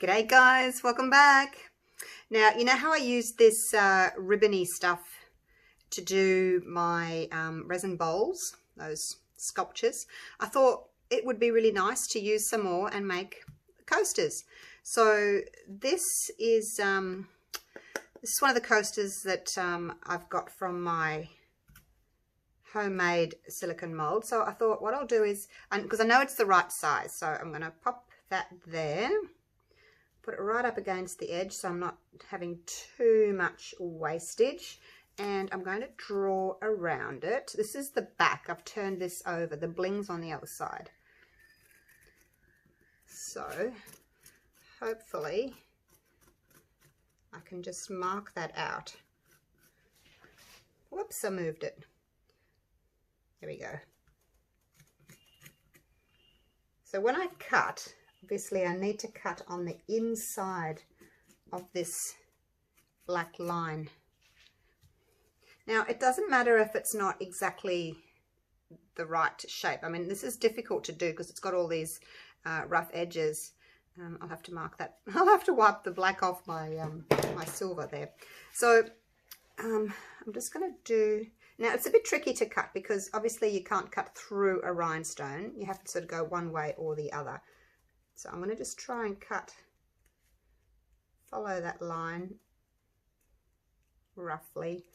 G'day guys, welcome back. Now, you know how I used this ribbony stuff to do my resin bowls, those sculptures? I thought it would be really nice to use some more and make coasters. So this is one of the coasters that I've got from my homemade silicone mold. So I thought what I'll do is, because I know it's the right size, so I'm going to pop that there, put it right up against the edge so I'm not having too much wastage, and I'm going to draw around it. This is the back. I've turned this over. The bling's on the other side. So hopefully I can just mark that out. Whoops, I moved it. There we go. So when I cut, obviously I need to cut on the inside of this black line. Now it doesn't matter if it's not exactly the right shape. I mean, this is difficult to do because it's got all these rough edges. I'll have to mark that. I'll have to wipe the black off my my silver there. So I'm just going to do, now it's a bit tricky to cut because obviously you can't cut through a rhinestone. You have to sort of go one way or the other. So I'm going to just try and cut, follow that line roughly.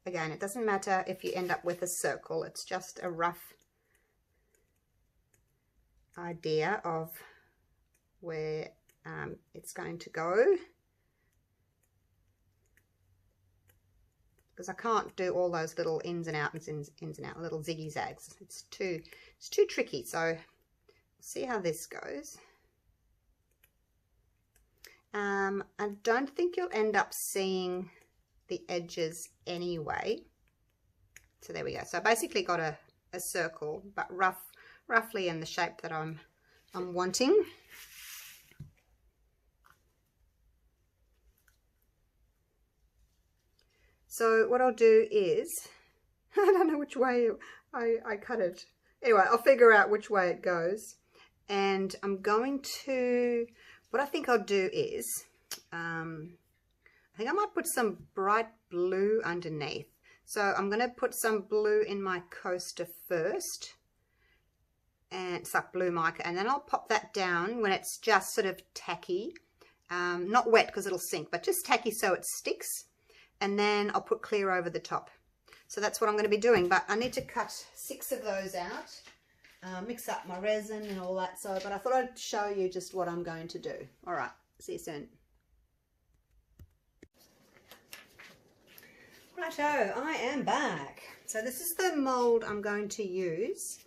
Again, it doesn't matter if you end up with a circle, it's just a rough idea of where it's going to go. Because I can't do all those little ins and outs, ins and out, little ziggy zags. It's too tricky. So see how this goes. I don't think you'll end up seeing the edges anyway. So there we go. So I basically got a circle, but roughly in the shape that I'm wanting. So what I'll do is, I don't know which way I cut it. Anyway, I'll figure out which way it goes. And I'm going to, what I think I'll do is, I think I might put some bright blue underneath. So I'm going to put some blue in my coaster first. And it's like blue mica. And then I'll pop that down when it's just sort of tacky. Not wet because it'll sink, but just tacky so it sticks. And then I'll put clear over the top. So that's what I'm going to be doing, but I need to cut 6 of those out, mix up my resin and all that. So, but I thought I'd show you just what I'm going to do. All right, see you soon. Righto, I am back. So this is the mold I'm going to use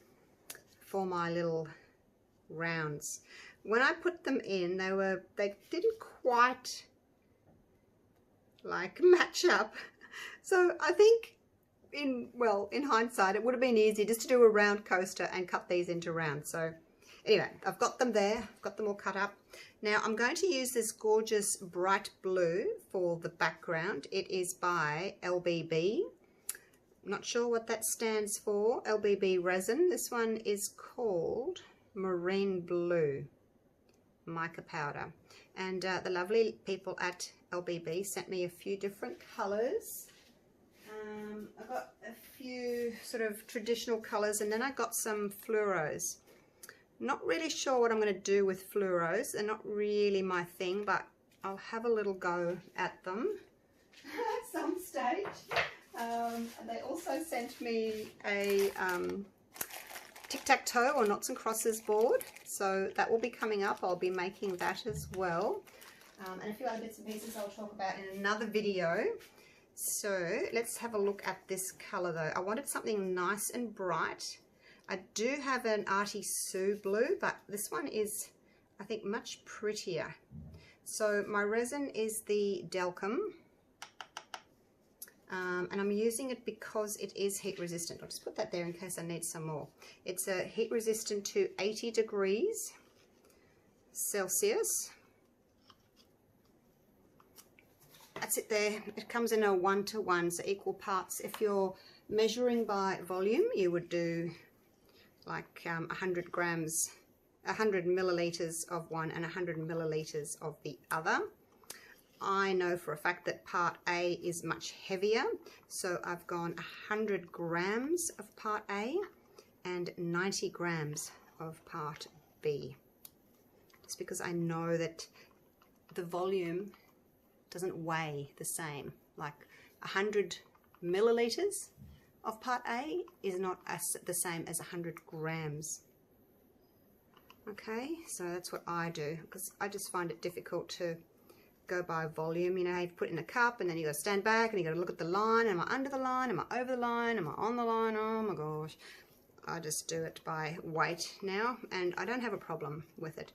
for my little rounds. When I put them in, they didn't quite like match up. So I think in hindsight it would have been easy just to do a round coaster and cut these into rounds. So anyway, I've got them there, I've got them all cut up. Now I'm going to use this gorgeous bright blue for the background. It is by LBB. I'm not sure what that stands for. LBB Resin. This one is called Marine Blue Mica Powder. And the lovely people at LBB sent me a few different colours. I got a few sort of traditional colours, and then I got some fluoros. Not really sure what I'm going to do with fluoros. They're not really my thing, but I'll have a little go at them at some stage. And they also sent me a tic-tac-toe or noughts and crosses board, so that will be coming up. I'll be making that as well, and a few other bits and pieces I'll talk about in another video. So let's have a look at this color though. I wanted something nice and bright. I do have an Artie Sue blue, but this one is, I think, much prettier. So my resin is the Delcom. And I'm using it because it is heat resistant. I'll just put that there in case I need some more. It's a heat resistant to 80 degrees Celsius. That's it there. It comes in a 1-to-1, so equal parts. If you're measuring by volume, you would do like 100 grams 100 milliliters of one and 100 milliliters of the other. I know for a fact that part A is much heavier, so I've gone 100 grams of part A and 90 grams of part B, just because I know that the volume doesn't weigh the same. Like 100 milliliters of part A is not the same as 100 grams. Okay, so that's what I do, because I just find it difficult to go by volume. You know, you put it in a cup and then you got to stand back and you got to look at the line. Am I under the line? Am I over the line? Am I on the line? Oh my gosh. I just do it by weight now, and I don't have a problem with it.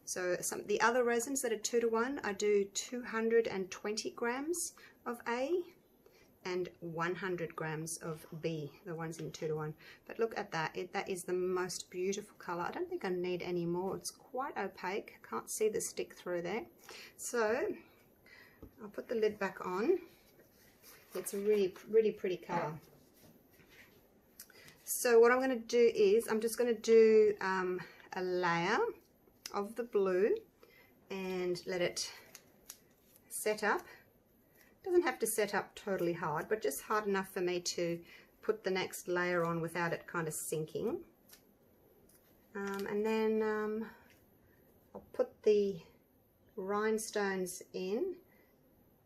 So the other resins that are 2 to 1, I do 220 grams of A and 100 grams of B, the ones in 2 to 1. But look at that, that is the most beautiful color. I don't think I need any more. It's quite opaque. Can't see the stick through there. So I'll put the lid back on. It's a really, really pretty color. So what I'm going to do is I'm just going to do a layer of the blue and let it set up. Doesn't have to set up totally hard, but just hard enough for me to put the next layer on without it kind of sinking. And then I'll put the rhinestones in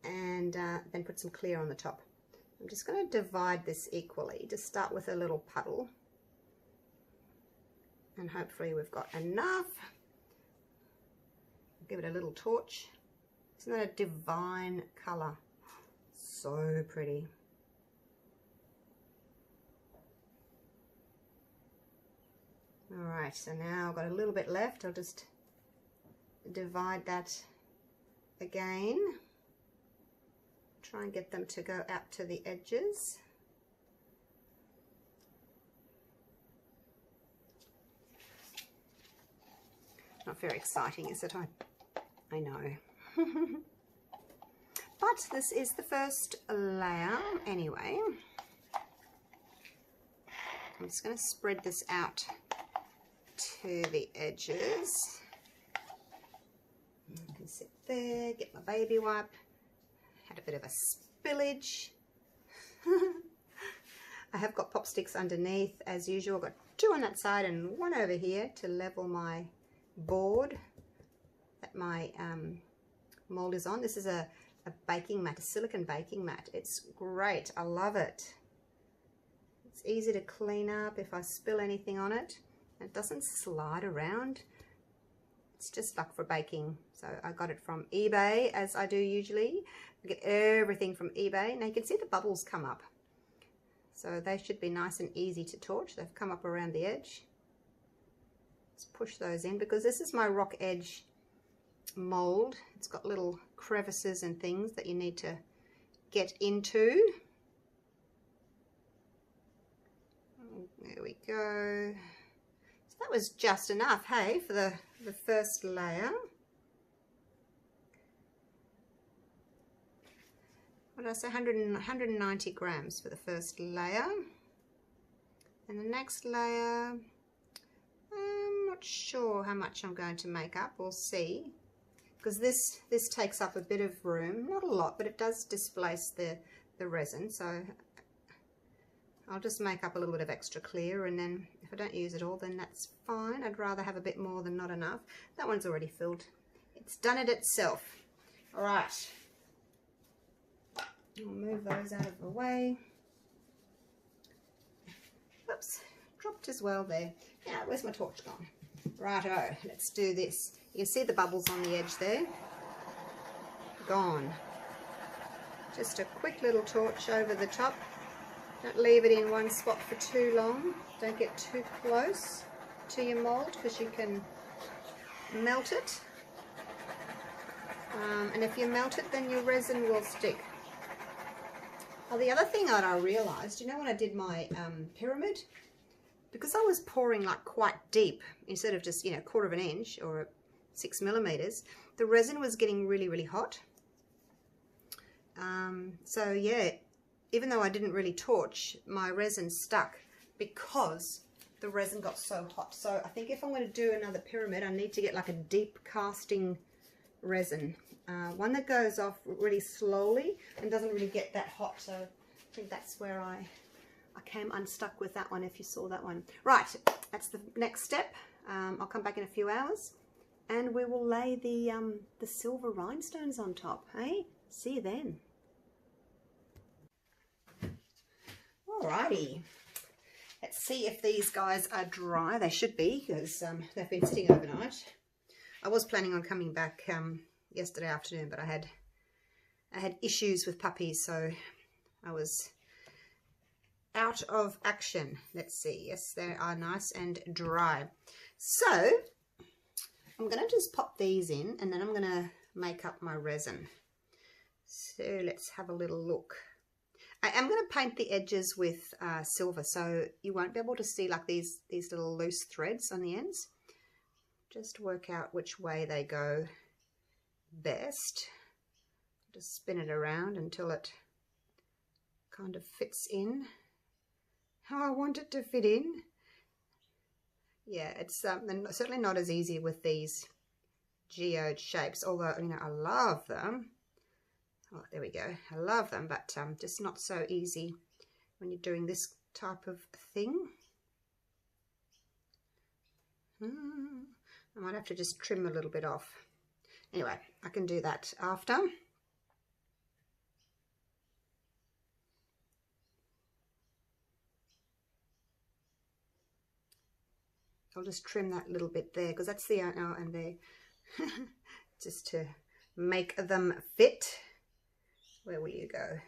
and then put some clear on the top. I'm just going to divide this equally. Just start with a little puddle, and hopefully we've got enough. Give it a little torch. Isn't that a divine colour? So pretty. Alright, so now I've got a little bit left. I'll just divide that again. Try and get them to go out to the edges. Not very exciting, is it? I know. But this is the first layer anyway. I'm just going to spread this out to the edges. I can sit there, get my baby wipe. Had a bit of a spillage. I have got pop sticks underneath as usual. I've got 2 on that side and 1 over here to level my board that my mold is on. This is a baking mat, a silicone baking mat. It's great. I love it. It's easy to clean up if I spill anything on it. It doesn't slide around. It's just like for baking. So I got it from eBay, as I do usually. I get everything from eBay. Now you can see the bubbles come up. So they should be nice and easy to torch. They've come up around the edge. Let's push those in, because this is my rock edge mold. It's got little crevices and things that you need to get into. There we go. So that was just enough, hey, for the first layer. What did I say? 190 grams for the first layer. And the next layer, I'm not sure how much I'm going to make up. We'll see. Because this takes up a bit of room. Not a lot, but it does displace the resin. So I'll just make up a little bit of extra clear, and then if I don't use it all, then that's fine. I'd rather have a bit more than not enough. That one's already filled. It's done it itself. All right. I'll move those out of the way. Whoops, dropped as well there. Now, where's my torch gone? Righto, let's do this. You can see the bubbles on the edge there. Gone. Just a quick little torch over the top. Don't leave it in one spot for too long. Don't get too close to your mold, because you can melt it. And if you melt it, then your resin will stick. Oh, the other thing that I realised, you know, when I did my pyramid, because I was pouring like quite deep instead of just, you know, 1/4 inch or 6 millimeters, the resin was getting really, really hot. So yeah, even though I didn't really torch, my resin stuck because the resin got so hot. So I think if I'm going to do another pyramid, I need to get like a deep casting resin, one that goes off really slowly and doesn't really get that hot. So I think that's where I came unstuck with that one, if you saw that one. Right, that's the next step. I'll come back in a few hours and we will lay the silver rhinestones on top. Hey, see you then. Alrighty, let's see if these guys are dry. They should be, because they've been sitting overnight. I was planning on coming back yesterday afternoon, but I had issues with puppies, so I was out of action. Let's see. Yes, they are nice and dry. So I'm going to just pop these in, and then I'm going to make up my resin. So let's have a little look. I am going to paint the edges with silver, so you won't be able to see like these little loose threads on the ends. Just work out which way they go best. Just spin it around until it kind of fits in how I want it to fit in. Yeah, it's certainly not as easy with these geode shapes, although, you know, I love them. Oh, there we go. I love them, but just not so easy when you're doing this type of thing. I might have to just trim a little bit off. Anyway, I can do that after. I'll just trim that little bit there, because that's the and there, just to make them fit. Where will you go?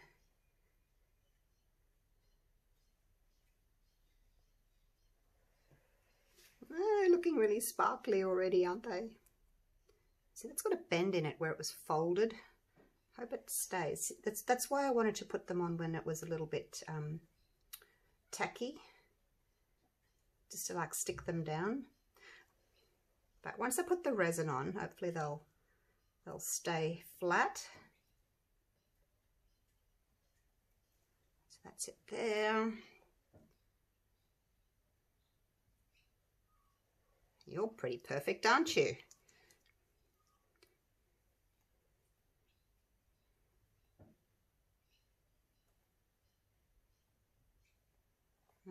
Oh, looking really sparkly already, aren't they? See, that's got a bend in it where it was folded. Hope it stays. That's why I wanted to put them on when it was a little bit tacky, just to like stick them down. But once I put the resin on, hopefully they'll stay flat. So that's it there. You're pretty perfect, aren't you?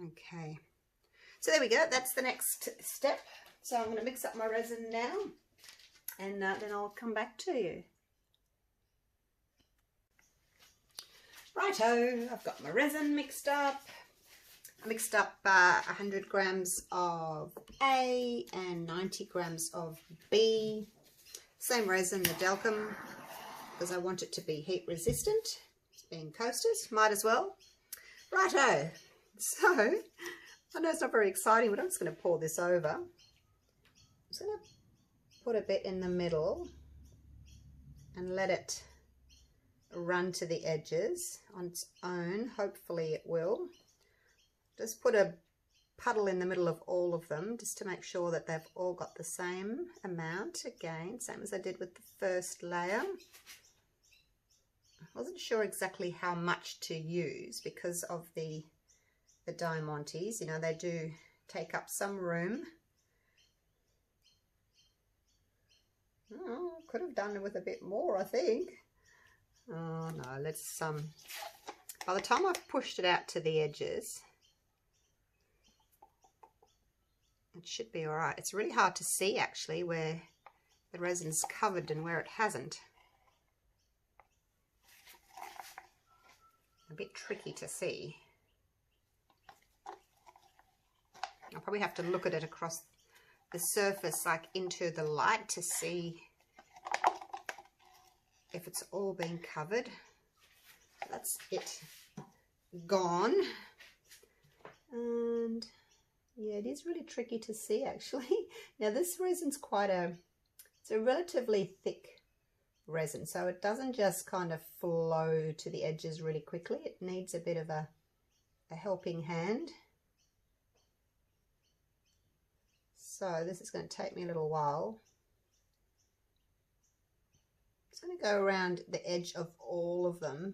Okay, so there we go. That's the next step. So I'm going to mix up my resin now, and then I'll come back to you. Righto, I've got my resin mixed up. I mixed up 100 grams of A and 90 grams of B. Same resin, the Delcom, because I want it to be heat resistant. It's being coasters, might as well. Righto, so I know it's not very exciting, but I'm just going to pour this over. I'm just going to put a bit in the middle and let it run to the edges on its own. Hopefully it will. Just put a puddle in the middle of all of them, just to make sure that they've all got the same amount. Again, same as I did with the first layer. I wasn't sure exactly how much to use because of the diamantes. You know, they do take up some room. Oh, could have done it with a bit more, I think. Oh no, let's by the time I've pushed it out to the edges, it should be all right. It's really hard to see actually where the resin's covered and where it hasn't. A bit tricky to see. I'll probably have to look at it across the surface, like into the light, to see if it's all been covered. That's it gone. And yeah, it is really tricky to see actually. Now this resin's it's a relatively thick resin, so it doesn't just kind of flow to the edges really quickly. It needs a bit of a helping hand. So this is going to take me a little while. I'm just going to go around the edge of all of them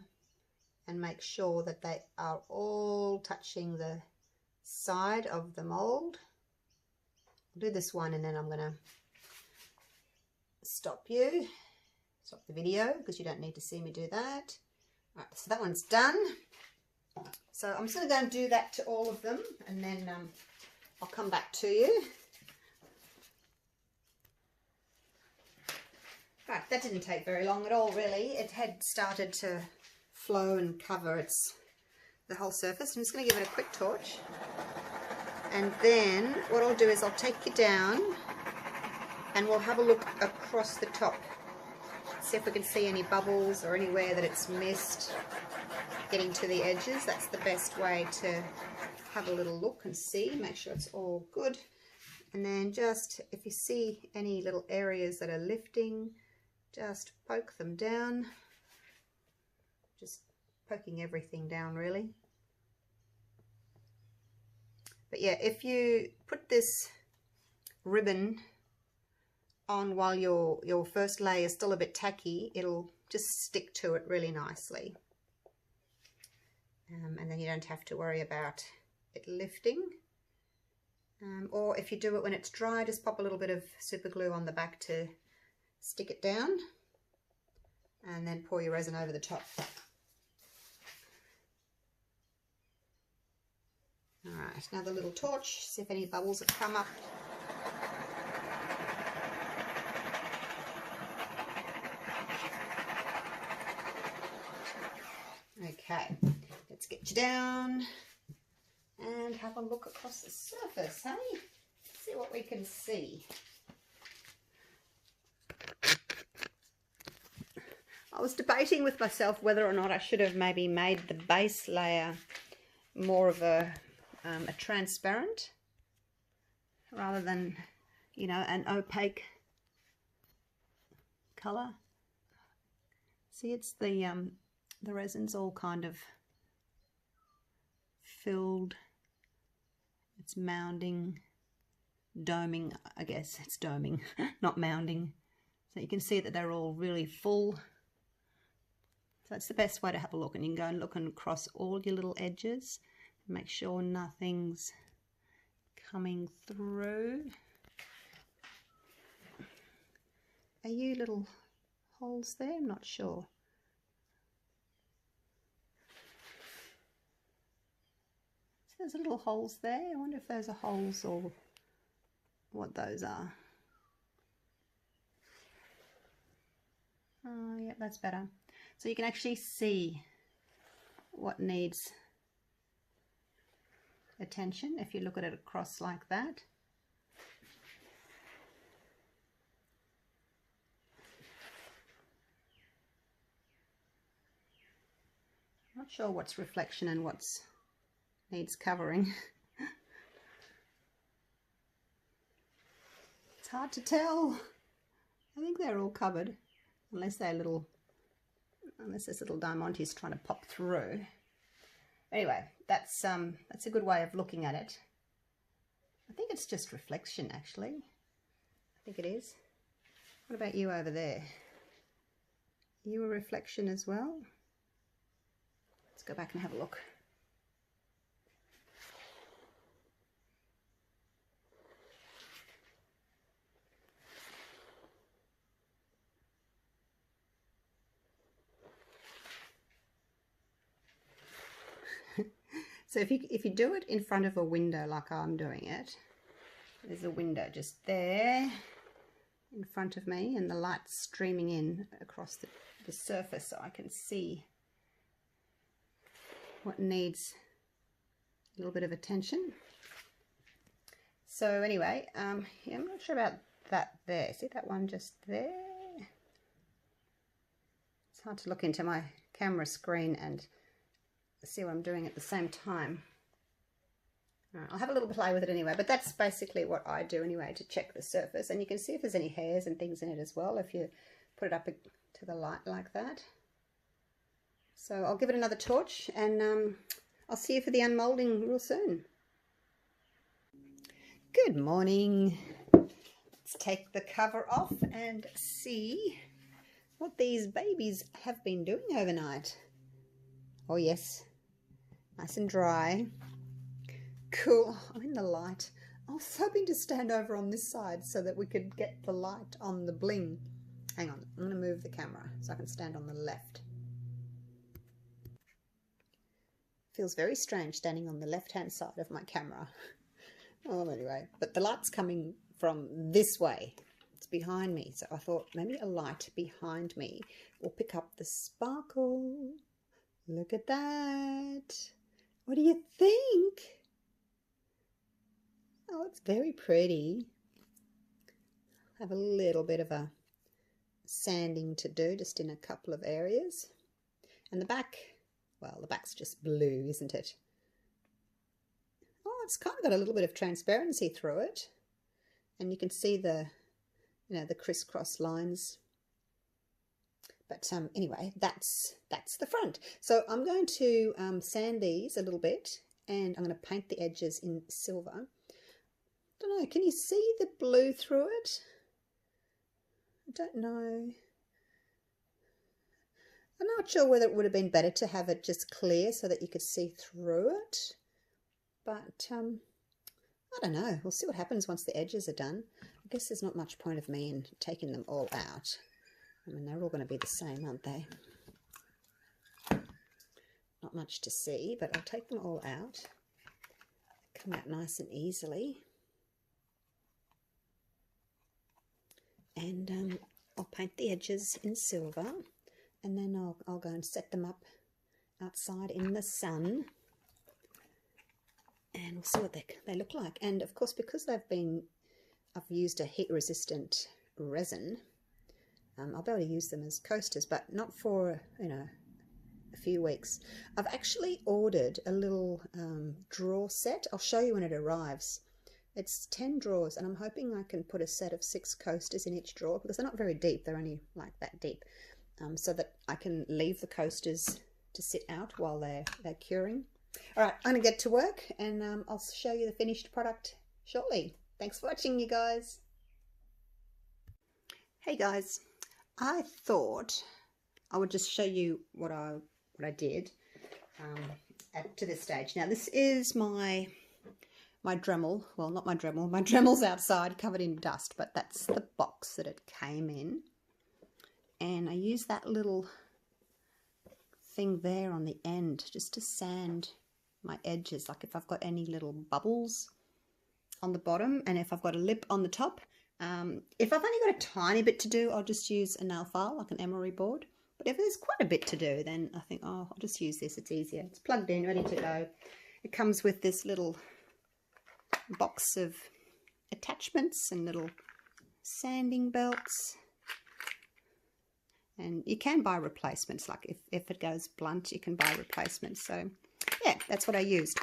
and make sure that they are all touching the side of the mold. I'll do this one and then I'm going to stop the video because you don't need to see me do that. Right, so that one's done. So I'm just going to go and do that to all of them, and then I'll come back to you. Right, that didn't take very long at all, really. It had started to flow and cover the whole surface. I'm just going to give it a quick torch, and then what I'll do is I'll take you down and we'll have a look across the top, see if we can see any bubbles or anywhere that it's missed getting to the edges. That's the best way to have a little look and see, make sure it's all good. And then just if you see any little areas that are lifting, just poke them down, just poking everything down really. But yeah, if you put this ribbon on while your first layer is still a bit tacky, it'll just stick to it really nicely. And then you don't have to worry about it lifting. Or if you do it when it's dry, just pop a little bit of super glue on the back to stick it down, and then pour your resin over the top. Alright, now the little torch, see if any bubbles have come up. Okay, let's get you down and have a look across the surface, hey? See what we can see. I was debating with myself whether or not I should have maybe made the base layer more of a transparent rather than, you know, an opaque colour. See, it's the resin's all kind of filled, it's mounding, doming, I guess it's doming, not mounding. So you can see that they're all really full. So that's the best way to have a look, and you can go and look and across all your little edges and make sure nothing's coming through. Are you little holes there? I'm not sure. There's little holes there. I wonder if those are holes or what those are. Oh, yeah, that's better. So you can actually see what needs attention if you look at it across like that. Not sure what's reflection and what's needs covering. It's hard to tell. I think they're all covered, unless they're unless this little diamante's trying to pop through. Anyway, that's a good way of looking at it. I think it's just reflection, actually. I think it is. What about you over there? Are you a reflection as well? Let's go back and have a look. So if you do it in front of a window like I'm doing it, there's a window just there in front of me and the light's streaming in across the surface so I can see what needs a little bit of attention. So anyway, yeah, I'm not sure about that there. See that one just there? It's hard to look into my camera screen and see what I'm doing at the same time. Right, I'll have a little play with it anyway, but that's basically what I do anyway to check the surface, and you can see if there's any hairs and things in it as well if you put it up to the light like that. So I'll give it another torch and I'll see you for the unmolding real soon. Good morning. Let's take the cover off and see what these babies have been doing overnight. Oh yes, nice and dry. cool. I'm in the light. I was hoping to stand over on this side so that we could get the light on the bling. Hang on, I'm going to move the camera so I can stand on the left. Feels very strange standing on the left-hand side of my camera. Oh, anyway, but the light's coming from this way. It's behind me, so I thought maybe a light behind me will pick up the sparkle. Look at that. What do you think? Oh, it's very pretty. I have a little bit of a sanding to do just in a couple of areas. And the back, well, the back's just blue, isn't it? Oh, it's kind of got a little bit of transparency through it. And you can see the, you know, the crisscross lines. But anyway, that's the front. So I'm going to sand these a little bit, and I'm going to paint the edges in silver. I don't know, can you see the blue through it? I don't know. I'm not sure whether it would have been better to have it just clear so that you could see through it. But I don't know. We'll see what happens once the edges are done. I guess there's not much point of me in taking them all out. I mean, they're all going to be the same, aren't they? Not much to see, but I'll take them all out. Come out nice and easily. And I'll paint the edges in silver, and then I'll go and set them up outside in the sun, and we'll see what they look like. And of course, because I've used a heat resistant resin, I'll be able to use them as coasters, but not for, you know, a few weeks. I've actually ordered a little drawer set. I'll show you when it arrives. It's 10 drawers, and I'm hoping I can put a set of 6 coasters in each drawer, because they're not very deep. They're only like that deep, so that I can leave the coasters to sit out while they're curing. All right, I'm going to get to work, and I'll show you the finished product shortly. Thanks for watching, you guys. Hey guys, I thought I would just show you what I did to this stage. Now this is my Dremel. Well, not my Dremel. My Dremel's outside covered in dust, but that's the box that it came in. And I used that little thing there on the end just to sand my edges, like if I've got any little bubbles on the bottom and if I've got a lip on the top. If I've only got a tiny bit to do, I'll just use a nail file, like an emery board. But if there's quite a bit to do, then I think, oh, I'll just use this. It's easier. It's plugged in, ready to go. It comes with this little box of attachments and little sanding belts, and you can buy replacements, like if it goes blunt you can buy replacements. So yeah, that's what I used.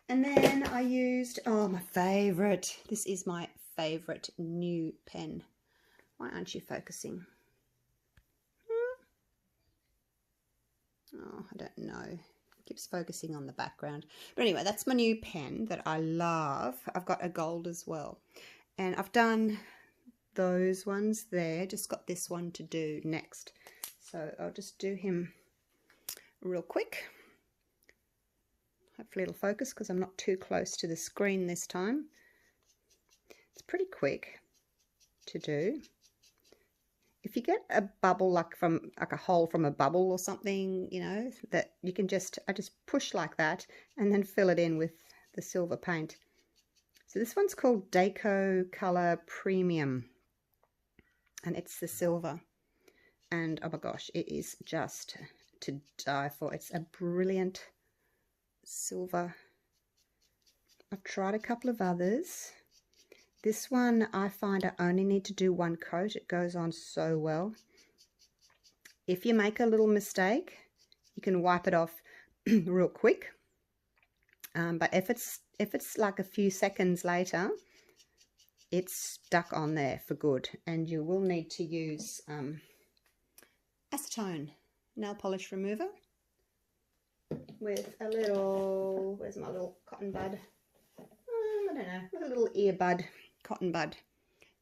And then I used, oh, my favorite, this is my favorite new pen. Why aren't you focusing? Oh, I don't know. Keeps focusing on the background. But anyway, that's my new pen that I love. I've got a gold as well. And I've done those ones there. Just got this one to do next. So I'll just do him real quick. Hopefully it'll focus because I'm not too close to the screen this time. It's pretty quick to do. If you get a bubble like a hole from a bubble or something, you know, that you can I just push like that and then fill it in with the silver paint. So this one's called Deco Color Premium, and it's the silver. And oh my gosh, it is just to die for. It's a brilliant silver. I've tried a couple of others. This one, I find I only need to do one coat. It goes on so well. If you make a little mistake, you can wipe it off real quick. But if it's like a few seconds later, it's stuck on there for good. And you will need to use acetone nail polish remover with a little, where's my little cotton bud? I don't know, with a little earbud. Cotton bud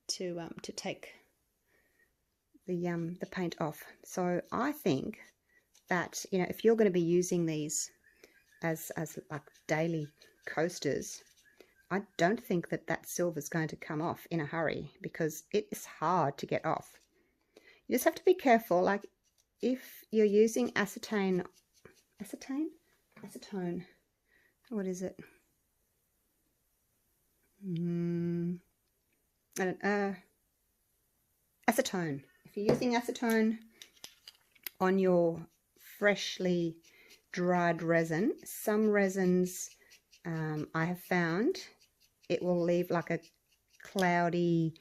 to take the paint off. So I think that, you know, if you're going to be using these as like daily coasters, I don't think that that silver is going to come off in a hurry because it is hard to get off. You just have to be careful. Like if you're using acetone, what is it? Acetone. If you're using acetone on your freshly dried resin, some resins I have found it will leave like a cloudy,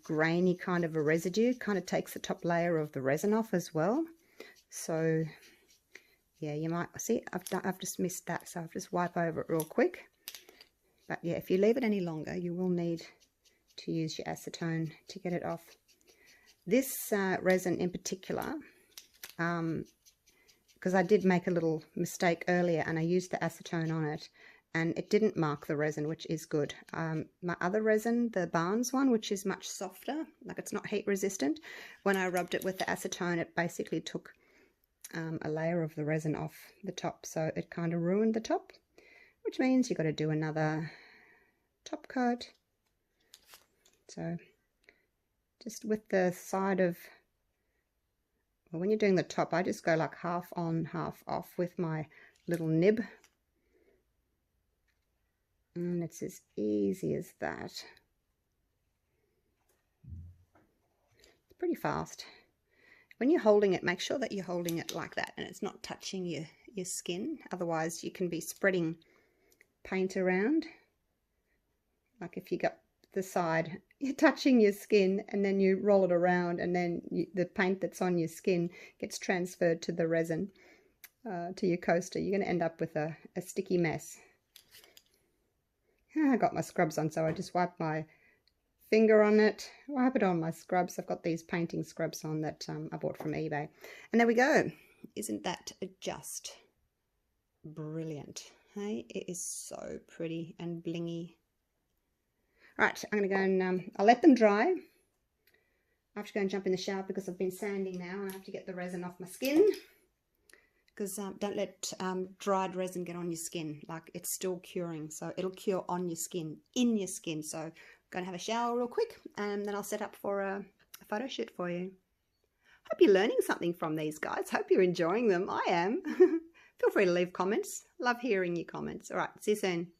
grainy kind of a residue. Kind of takes the top layer of the resin off as well. So yeah, you might see I've just missed that, so I'll just wipe over it real quick. But yeah, if you leave it any longer, you will need to use your acetone to get it off. This resin in particular, because I did make a little mistake earlier and I used the acetone on it and it didn't mark the resin, which is good. My other resin, the Barnes one, which is much softer, like it's not heat resistant, when I rubbed it with the acetone, it basically took a layer of the resin off the top, so it kind of ruined the top, which means you've got to do another top coat. So just with the side of, well, when you're doing the top, I just go like half on, half off with my little nib. And it's as easy as that. It's pretty fast. When you're holding it, make sure that you're holding it like that and it's not touching your skin. Otherwise, you can be spreading paint around. Like if you got the side, you're touching your skin and then you roll it around and then the paint that's on your skin gets transferred to the resin, to your coaster. You're going to end up with a sticky mess. I got my scrubs on, so I just wipe my finger on it, wipe it on my scrubs. I've got these painting scrubs on that I bought from eBay. And there we go. Isn't that just brilliant? Hey, it is so pretty and blingy. Right, I'm going to go and I'll let them dry. I have to go and jump in the shower because I've been sanding now and I have to get the resin off my skin. Because don't let dried resin get on your skin. Like it's still curing, so it'll cure on your skin, in your skin. So I'm going to have a shower real quick and then I'll set up for a photo shoot for you. Hope you're learning something from these guys. Hope you're enjoying them. I am. Feel free to leave comments. Love hearing your comments. All right, see you soon.